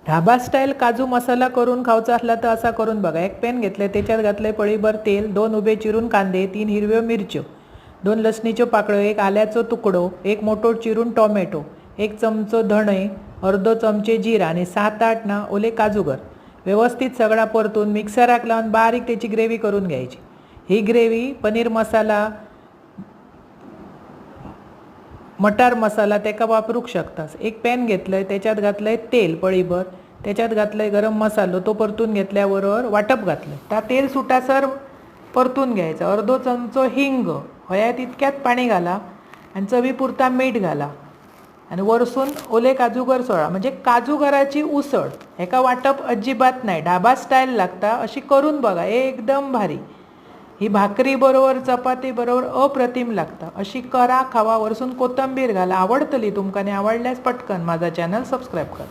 Dhaba style काजू मसाला करून खावचा असला तर असा करून बघा। एक पॅन घेतले, त्याच्यात घातले पळीभर तेल, 2 उभे चिरून कांदे, 3 हिरव्यो मिरच्यो, 2 लसणीच्यो पाकळ्यो, 1 आल्याचो तुकडो, 1 मोठो चिरून टोमॅटो, 1 चमचो धणे, अर्धो चमचे जिरा आणि 7-8 ना ओले काजूगर व्यवस्थित सगळा परतून मिक्सराक लावून बारीक त्याची ग्रेव्ही करून घ्यायची। ही ग्रेव्ही पनीर मसाला, मटार मसाला तेका वापरूक शकतास। एक पॅन घेतलंय, त्याच्यात घातलंय तेल पळीभर, त्याच्यात घातलंय गरम मसालो, तो परतून घेतल्याबरोबर वाटप घातलंय, त्या तेल सुटासर परतून घ्यायचं। अर्धो चमचो हिंग, होया तितक्यात पाणी घाला आणि चवीपुरता मीठ घाला आणि वरसून ओले काजूगर सोडा। म्हणजे काजूगराची उसळ, हेका वाटप अजिबात नाही, ढाबा स्टाईल लागता। अशी करून बघा, एकदम भारी। ही भाकरी बरोबर चपाती बरोबर अप्रतिम लागता। अशी करा, खावा, वरसून कोथिंबीर घाला। आवडतली तुमका आणि आवडल्यास पटकन माझा चॅनल सबस्क्राईब करा।